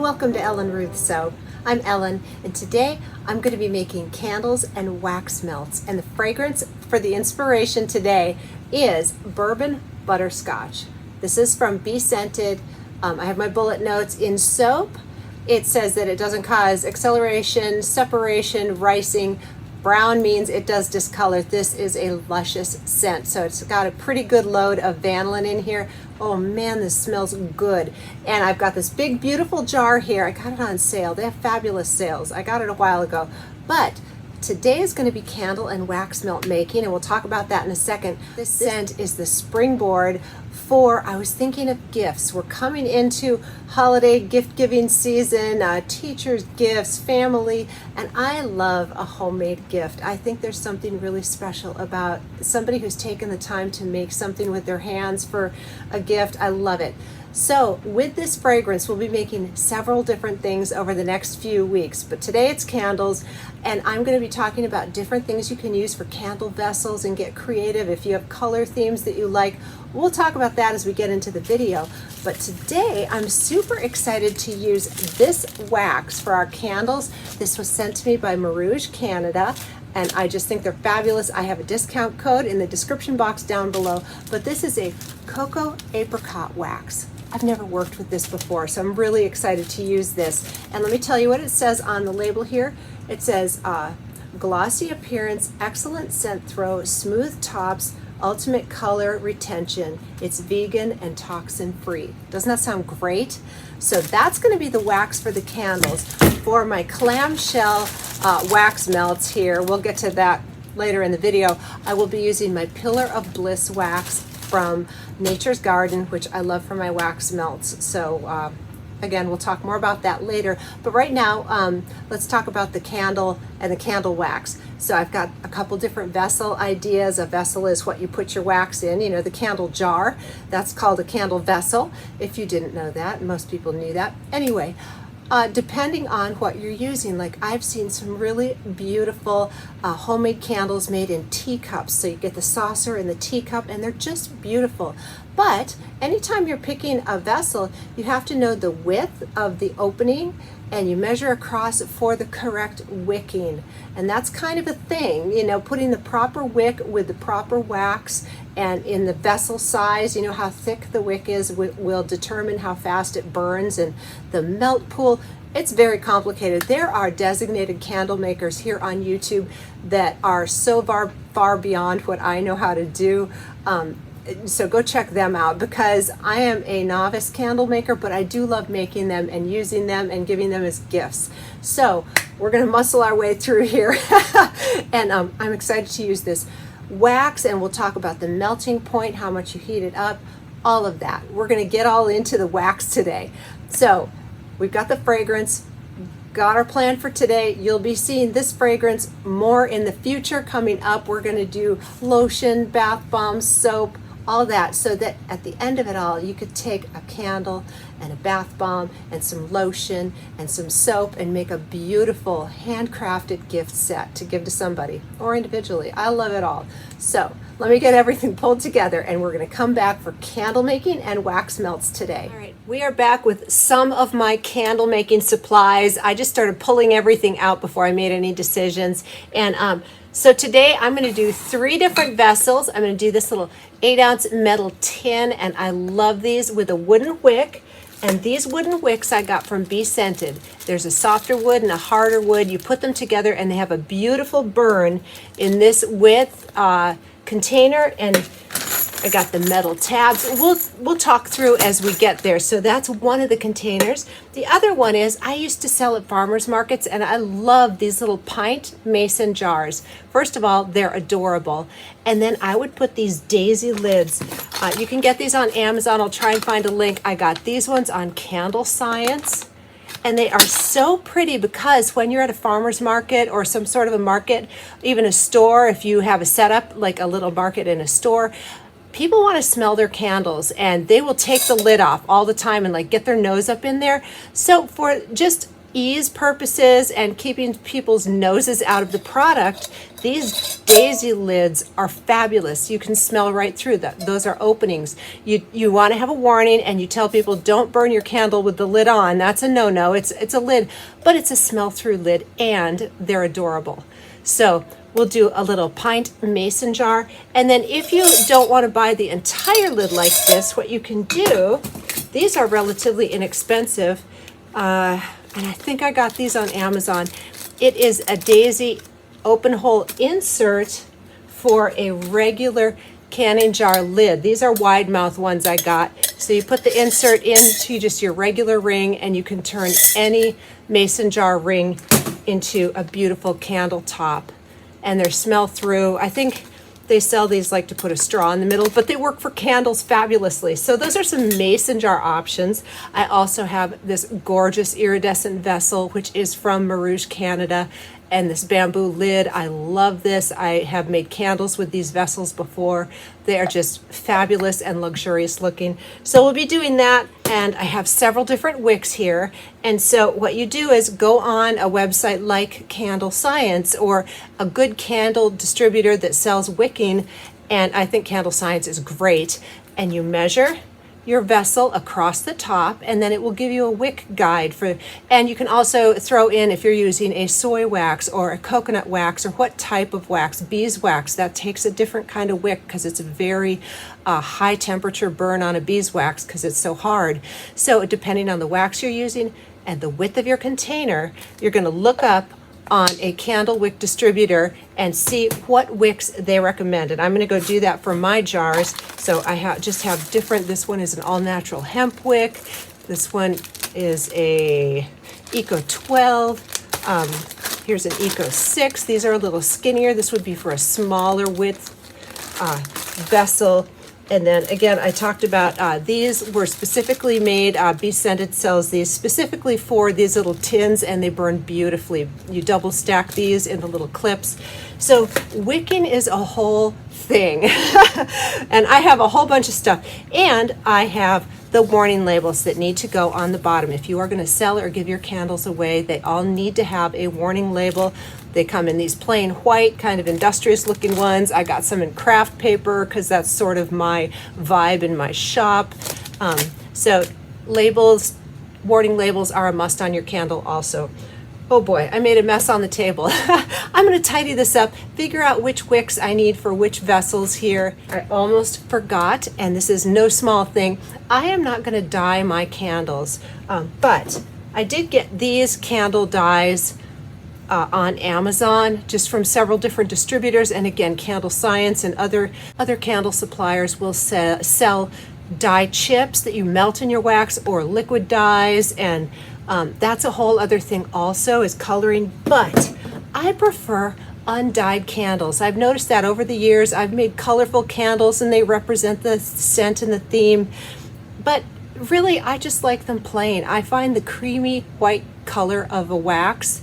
welcome to Ellen Ruth Soap. I'm Ellen, and today I'm going to be making candles and wax melts, and the fragrance for the inspiration today is bourbon butterscotch. This is from Be Scented. I have my bullet notes. In soap, it says that it doesn't cause acceleration, separation, ricing. Brown means it does discolor. This is a luscious scent, so it's got a pretty good load of vanillin in here. Oh man, this smells good. And I've got this big beautiful jar here. I got it on sale. They have fabulous sales. I got it a while ago. But today is going to be candle and wax melt making, and we'll talk about that in a second. This scent is the springboard for, I was thinking of gifts. We're coming into holiday gift giving season, teachers' gifts, family, and I love a homemade gift. I think there's something really special about somebody who's taken the time to make something with their hands for a gift. I love it. So with this fragrance, we'll be making several different things over the next few weeks, but today it's candles, and I'm going to be talking about different things you can use for candle vessels and get creative. If you have color themes that you like, we'll talk about that as we get into the video. But today I'm super excited to use this wax for our candles. This was sent to me by Marouge, Canada, and I just think they're fabulous. I have a discount code in the description box down below, but this is a Coco-Apricot wax. I've never worked with this before, so I'm really excited to use this. And let me tell you what it says on the label here. It says glossy appearance, excellent scent throw, smooth tops, ultimate color retention. It's vegan and toxin free. Doesn't that sound great? So that's going to be the wax for the candles. For my clamshell wax melts here, we'll get to that later in the video, I will be using my Pillar of Bliss wax from Nature's Garden, which I love for my wax melts. So again, we'll talk more about that later. But right now, let's talk about the candle and the candle wax. So I've got a couple different vessel ideas. A vessel is what you put your wax in, you know, the candle jar. That's called a candle vessel, if you didn't know that. Most people knew that. Anyway, depending on what you're using, like I've seen some really beautiful homemade candles made in teacups. So you get the saucer and the teacup, and they're just beautiful. But anytime you're picking a vessel, you have to know the width of the opening, and you measure across for the correct wicking. And that's kind of a thing, you know, putting the proper wick with the proper wax, and in the vessel size, you know, how thick the wick is will determine how fast it burns. And the melt pool, it's very complicated. There are designated candle makers here on YouTube that are so far beyond what I know how to do. So go check them out, because I am a novice candle maker, but I do love making them and using them and giving them as gifts. So we're going to muscle our way through here. And I'm excited to use this wax, and we'll talk about the melting point, how much you heat it up, all of that. We're going to get all into the wax today. So we've got the fragrance, got our plan for today. You'll be seeing this fragrance more in the future coming up. We're going to do lotion, bath bombs, soap, all that, so that at the end of it all, you could take a candle and a bath bomb and some lotion and some soap and make a beautiful handcrafted gift set to give to somebody or individually. I love it all. So let me get everything pulled together, and we're going to come back for candle making and wax melts today. All right, we are back with some of my candle making supplies. I just started pulling everything out before I made any decisions. And so today I'm going to do 3 different vessels. I'm going to do this little 8-ounce metal tin, and I love these with a wooden wick. And these wooden wicks I got from Be Scented. There's a softer wood and a harder wood. You put them together, and they have a beautiful burn in this width container. And I got the metal tabs. We'll talk through as we get there. So that's one of the containers. The other one is, I used to sell at farmers markets, and I love these little pint mason jars. First of all, they're adorable. And then I would put these daisy lids. You can get these on Amazon. I'll try and find a link. I got these ones on Candle Science. And they are so pretty, because when you're at a farmer's market or some sort of a market, even a store, if you have a setup like a little market in a store, people want to smell their candles, and they will take the lid off all the time and like get their nose up in there. So for just ease purposes and keeping people's noses out of the product, these daisy lids are fabulous. You can smell right through that. Those are openings. You want to have a warning, and you tell people don't burn your candle with the lid on. That's a no-no. It's a lid, but it's a smell-through lid, and they're adorable. So we'll do a little pint mason jar. And then if you don't want to buy the entire lid like this, what you can do, these are relatively inexpensive. And I think I got these on Amazon. It is a daisy open hole insert for a regular canning jar lid. These are wide mouth ones I got. So you put the insert into just your regular ring, and you can turn any mason jar ring into a beautiful candle top. And they're smell through. I think they sell these like to put a straw in the middle, but they work for candles fabulously. So those are some mason jar options. I also have this gorgeous iridescent vessel, which is from Marouge, Canada, and this bamboo lid. I love this. I have made candles with these vessels before. They are just fabulous and luxurious looking. So we'll be doing that, and I have several different wicks here. And so what you do is go on a website like Candle Science or a good candle distributor that sells wicking, and I think Candle Science is great, and you measure your vessel across the top, and then it will give you a wick guide for, and you can also throw in if you're using a soy wax or a coconut wax or what type of wax, beeswax. That takes a different kind of wick because it's a very high temperature burn on a beeswax because it's so hard. So depending on the wax you're using and the width of your container, you're going to look up on a candle wick distributor and see what wicks they recommend. And I'm going to go do that for my jars. So I just have different. This one is an all natural hemp wick. This one is a Eco 12. Here's an Eco 6. These are a little skinnier. This would be for a smaller width vessel. And then again, I talked about these were specifically made, Be Scented sells these specifically for these little tins, and they burn beautifully. You double stack these in the little clips. So wicking is a whole thing. And I have a whole bunch of stuff. And I have the warning labels that need to go on the bottom. If you are going to sell or give your candles away, they all need to have a warning label. They come in these plain white, kind of industrious looking ones. I got some in craft paper because that's sort of my vibe in my shop. So labels, warning labels are a must on your candle also. Oh boy, I made a mess on the table. I'm going to tidy this up, figure out which wicks I need for which vessels here. I almost forgot, and this is no small thing. I am not going to dye my candles, but I did get these candle dyes on Amazon, just from several different distributors. And again, Candle Science and other candle suppliers will sell dye chips that you melt in your wax, or liquid dyes, and that's a whole other thing also, is coloring. But I prefer undyed candles. I've noticed that over the years. I've made colorful candles and they represent the scent and the theme, but really I just like them plain. I find the creamy white color of a wax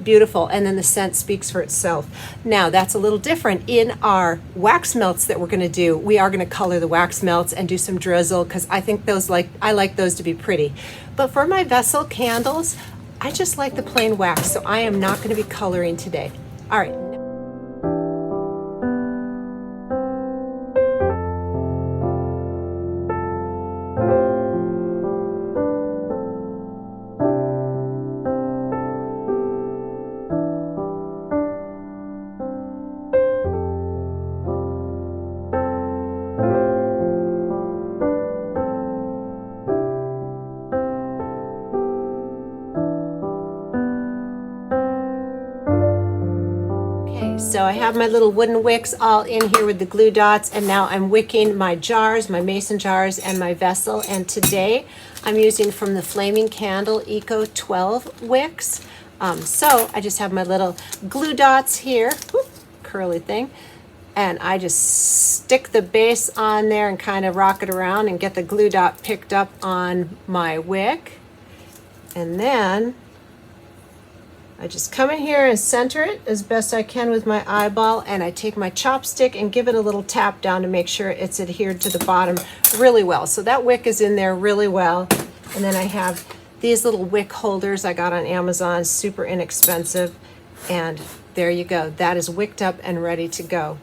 beautiful, and then the scent speaks for itself. Now that's a little different. In our wax melts that we're going to do, we are going to color the wax melts and do some drizzle, because I think I like those to be pretty. But for my vessel candles, I just like the plain wax, so I am not going to be coloring today. All right. So I have my little wooden wicks all in here with the glue dots, and now I'm wicking my jars, my mason jars, and my vessel. And today I'm using from the Flaming Candle Eco 12 wicks. So I just have my little glue dots here, whoop, curly thing, and I just stick the base on there and kind of rock it around and get the glue dot picked up on my wick. And then I just come in here and center it as best I can with my eyeball, and I take my chopstick and give it a little tap down to make sure it's adhered to the bottom really well. So that wick is in there really well. And then I have These little wick holders I got on Amazon, super inexpensive. And there you go. That is wicked up and ready to go.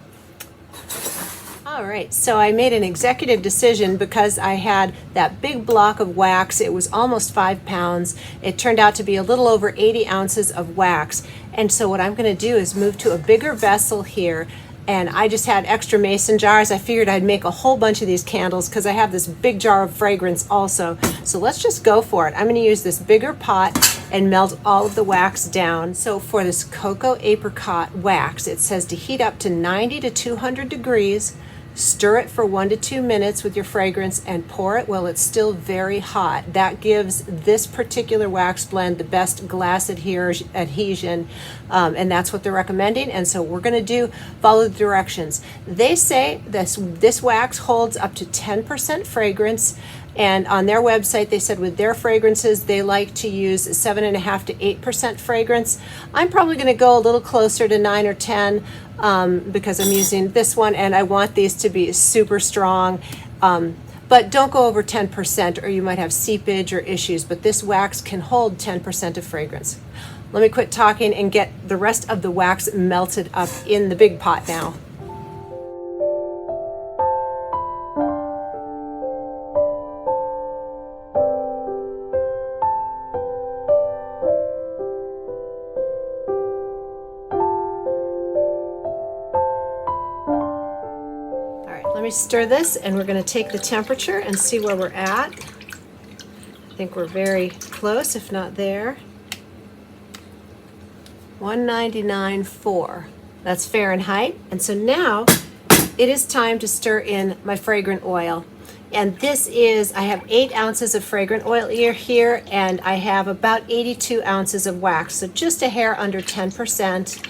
All right, so I made an executive decision because I had that big block of wax. It was almost 5 pounds. It turned out to be a little over 80 ounces of wax. And so what I'm going to do is move to a bigger vessel here. And I just had extra mason jars. I figured I'd make a whole bunch of these candles because I have this big jar of fragrance also. So let's just go for it. I'm going to use this bigger pot and melt all of the wax down. So for this Coco-Apricot wax, it says to heat up to 90 to 200 degrees. Stir it for 1 to 2 minutes with your fragrance and pour it while it's still very hot. That gives this particular wax blend the best glass adhesion, and that's what they're recommending. And so we're going to follow the directions. They say this wax holds up to 10% fragrance. And on their website, they said with their fragrances, they like to use 7.5 to 8% fragrance. I'm probably going to go a little closer to 9 or 10 because I'm using this one, and I want these to be super strong. But don't go over 10% or you might have seepage or issues. But this wax can hold 10% of fragrance. Let me quit talking and get the rest of the wax melted up in the big pot now. Let me stir this, and we're going to take the temperature and see where we're at. I think we're very close, if not there. 199.4. That's Fahrenheit. And so now it is time to stir in my fragrant oil. And this is, I have 8 ounces of fragrant oil here, and I have about 82 ounces of wax. So just a hair under 10%.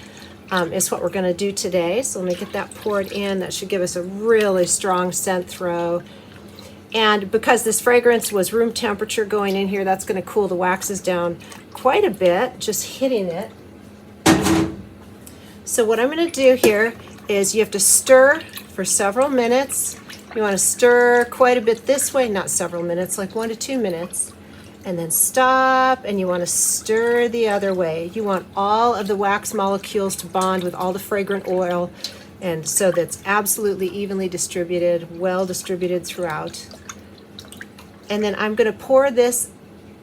Is what we're going to do today. So let me get that poured in. That should give us a really strong scent throw. And because this fragrance was room temperature going in here, that's going to cool the waxes down quite a bit, just hitting it. So what I'm going to do here is you have to stir for several minutes. You want to stir quite a bit this way, not several minutes, like 1 to 2 minutes. And then stop, and you want to stir the other way. You want all of the wax molecules to bond with all the fragrant oil, and so that's absolutely evenly distributed, well distributed throughout. And then I'm going to pour this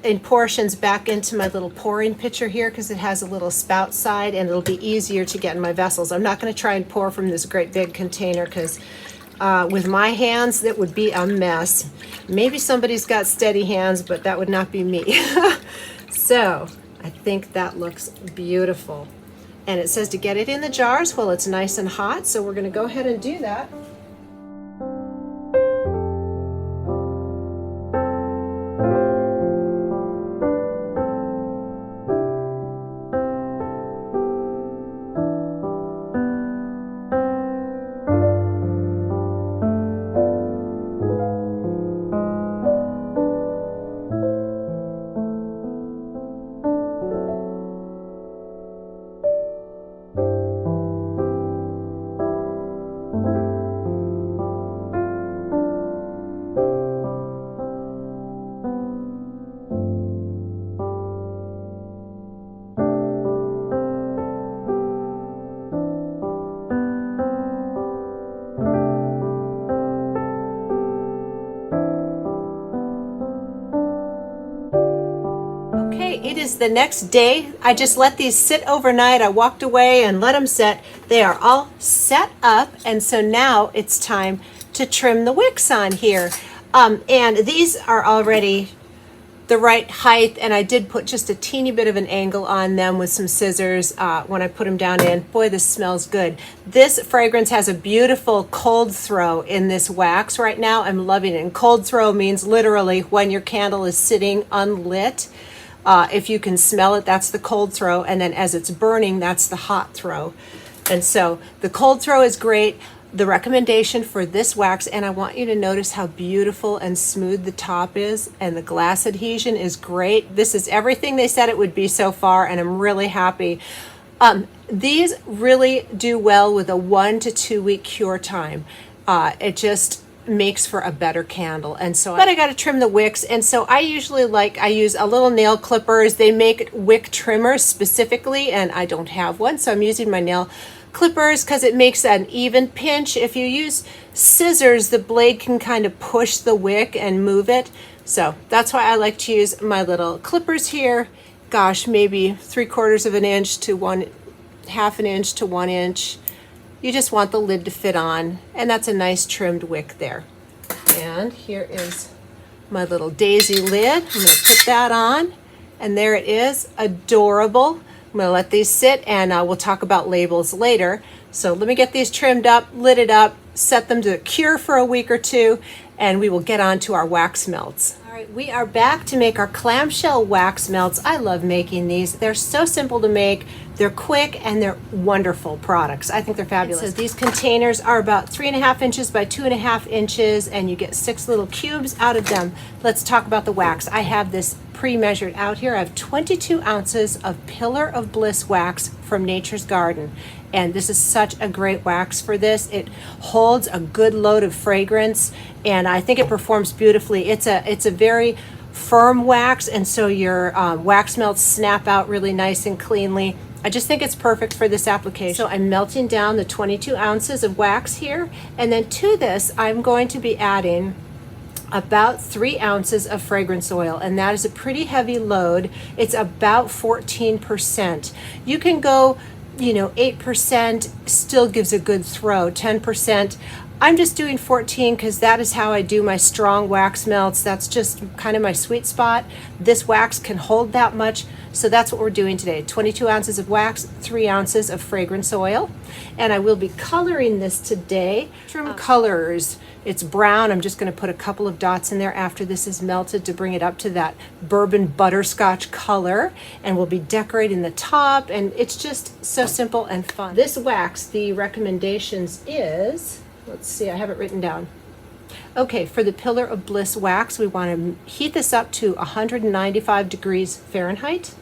in portions back into my little pouring pitcher here because it has a little spout side, and it'll be easier to get in my vessels. I'm not going to try and pour from this great big container because with my hands, that would be a mess. Maybe somebody's got steady hands, but that would not be me. So I think that looks beautiful. And it says to get it in the jars while it's nice and hot. So we're going to go ahead and do that. It is the next day. I just let these sit overnight. I walked away and let them set. They are all set up, and so now it's time to trim the wicks on here. And these are already the right height, and I did put just a teeny bit of an angle on them with some scissors when I put them down in. Boy, this smells good. This fragrance has a beautiful cold throw in this wax right now. I'm loving it. And cold throw means literally when your candle is sitting unlit. If you can smell it, that's the cold throw. And then as it's burning, that's the hot throw. And so the cold throw is great. The recommendation for this wax, and I want you to notice how beautiful and smooth the top is, and the glass adhesion is great. This is everything they said it would be so far, and I'm really happy. These really do well with a 1 to 2 week cure time. makes for a better candle. And so, but I got to trim the wicks, and so I usually I use a little nail clippers. They make wick trimmers specifically, and I don't have one, so I'm using my nail clippers because it makes an even pinch. If you use scissors, the blade can kind of push the wick and move it. So that's why I like to use my little clippers here. Gosh, maybe 3/4 of an inch to 1/2 an inch to 1 inch. You just want the lid to fit on, and that's a nice trimmed wick there. And here is my little daisy lid. I'm going to put that on, and there it is, adorable. I'm going to let these sit, and we'll talk about labels later. So let me get these trimmed up, lidded up, set them to cure for a week or two, and we will get on to our wax melts. All right, we are back to make our clamshell wax melts. I love making these. They're so simple to make. They're quick and they're wonderful products. I think they're fabulous. So these containers are about 3.5 inches by 2.5 inches, and you get 6 little cubes out of them. Let's talk about the wax. I have this pre-measured out here. I have 22 ounces of Pillar of Bliss wax from Nature's Garden. And this is such a great wax for this. It holds a good load of fragrance, and I think it performs beautifully. It's a very firm wax, and so your wax melts snap out really nice and cleanly. I just think it's perfect for this application. So I'm melting down the 22 ounces of wax here, and then to this I'm going to be adding about 3 ounces of fragrance oil, and that is a pretty heavy load. It's about 14%. You can go 8% still gives a good throw. 10%. I'm just doing 14 because that is how I do my strong wax melts. That's just kind of my sweet spot. This wax can hold that much, so that's what we're doing today. 22 ounces of wax, 3 ounces of fragrance oil, and I will be coloring this today. From colors, it's brown. I'm just going to put a couple of dots in there after this is melted to bring it up to that bourbon butterscotch color, and we'll be decorating the top, and it's just so simple and fun. This wax, the recommendations is, let's see, I have it written down. Okay, for the Pillar of Bliss wax, we want to heat this up to 195 degrees Fahrenheit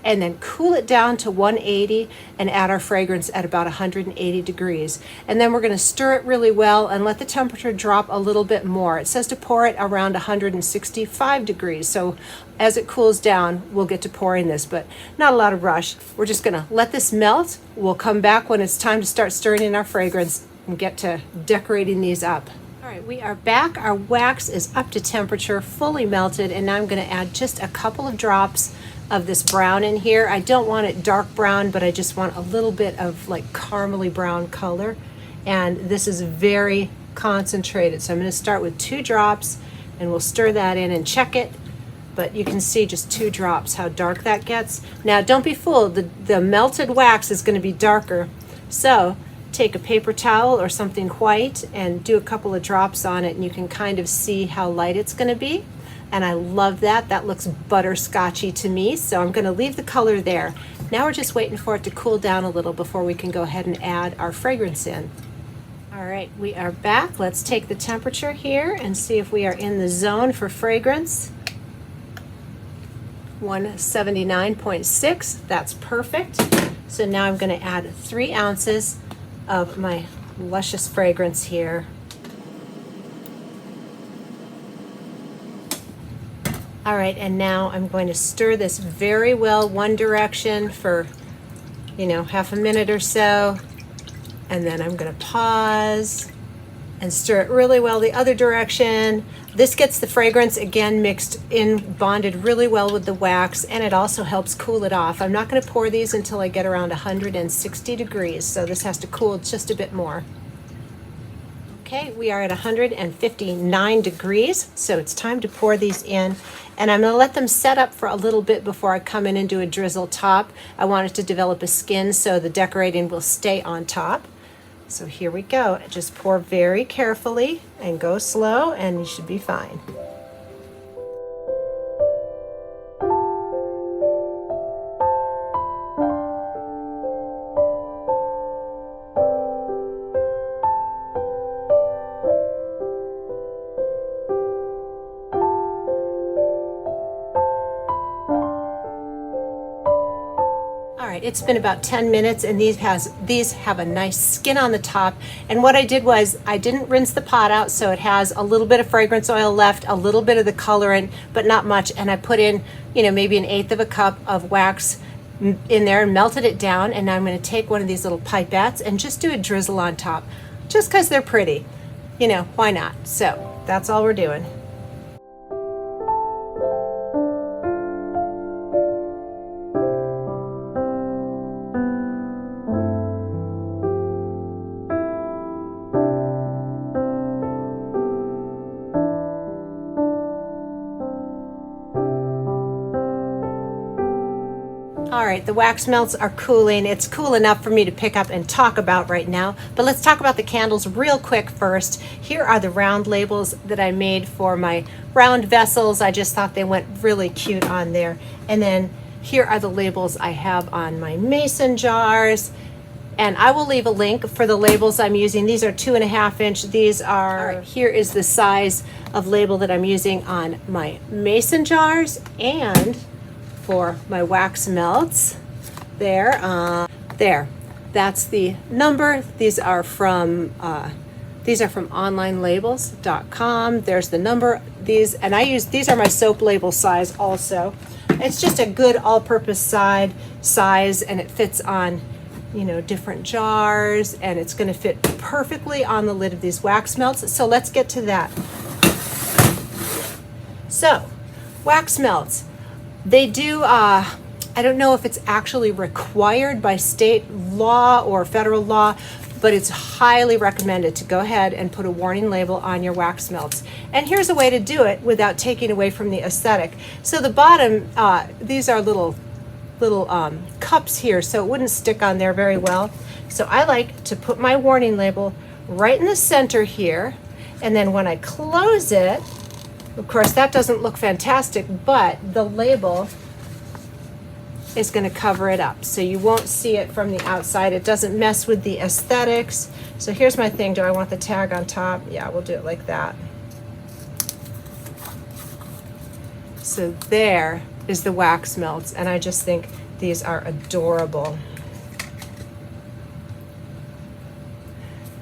and then cool it down to 180 and add our fragrance at about 180 degrees. And then we're going to stir it really well and let the temperature drop a little bit more. It says to pour it around 165 degrees. So as it cools down, we'll get to pouring this, but not a lot of rush. We're just going to let this melt. We'll come back when it's time to start stirring in our fragrance and get to decorating these up. All right, we are back. Our wax is up to temperature, fully melted, and now I'm going to add just a couple of drops of this brown in here. I don't want it dark brown, but I just want a little bit of like caramely brown color, and this is very concentrated. So I'm going to start with 2 drops, and we'll stir that in and check it. But you can see just 2 drops how dark that gets. Now don't be fooled, the melted wax is going to be darker. So take a paper towel or something white and do a couple of drops on it, and you can kind of see how light it's going to be. And I love that. That looks butterscotchy to me, so I'm going to leave the color there. Now we're just waiting for it to cool down a little before we can go ahead and add our fragrance in. All right, we are back. Let's take the temperature here and see if we are in the zone for fragrance. 179.6, that's perfect. So now I'm going to add 3 ounces of my luscious fragrance here. All right, and now I'm going to stir this very well one direction for, half a minute or so, and then I'm going to pause and stir it really well the other direction. This gets the fragrance again mixed in, bonded really well with the wax, and it also helps cool it off. I'm not going to pour these until I get around 160 degrees, so this has to cool just a bit more. Okay, we are at 159 degrees, so it's time to pour these in, and I'm going to let them set up for a little bit before I come in and do a drizzle top. I want it to develop a skin so the decorating will stay on top. So here we go. Just pour very carefully and go slow, and you should be fine. right, it's been about 10 minutes and these have a nice skin on the top. And what I did was I didn't rinse the pot out, so it has a little bit of fragrance oil left, a little bit of the colorant, but not much. And I put in, maybe 1/8 of a cup of wax in there and melted it down. And now I'm going to take one of these little pipettes and just do a drizzle on top, just because they're pretty. Why not? So that's all we're doing. All right, the wax melts are cooling. It's cool enough for me to pick up and talk about right now, but let's talk about the candles real quick first. Here are the round labels that I made for my round vessels. I just thought they went really cute on there. And then here are the labels I have on my mason jars. And I will leave a link for the labels I'm using. These are 2.5 inch. These are, here is the size of label that I'm using on my mason jars, and for my wax melts, there, that's the number. These are from onlinelabels.com. There's the number. These are my soap label size also. It's just a good all-purpose size, and it fits on different jars, and it's going to fit perfectly on the lid of these wax melts. So let's get to that. So wax melts, they do, I don't know if it's actually required by state law or federal law, but it's highly recommended to go ahead and put a warning label on your wax melts. And here's a way to do it without taking away from the aesthetic. So the bottom, these are little cups here, so it wouldn't stick on there very well. So I like to put my warning label right in the center here, and then when I close it, of course that doesn't look fantastic, but the label is going to cover it up, so you won't see it from the outside. It doesn't mess with the aesthetics. So here's my thing. Do I want the tag on top? Yeah, we'll do it like that. So there is the wax melts, and I just think these are adorable.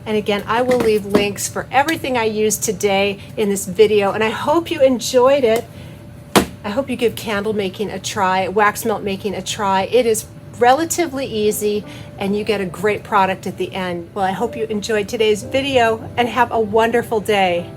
And again, I will leave links for everything I used today in this video, and I hope you enjoyed it. I hope you give candle making a try, wax melt making a try. It is relatively easy, and you get a great product at the end. Well, I hope you enjoyed today's video, and have a wonderful day.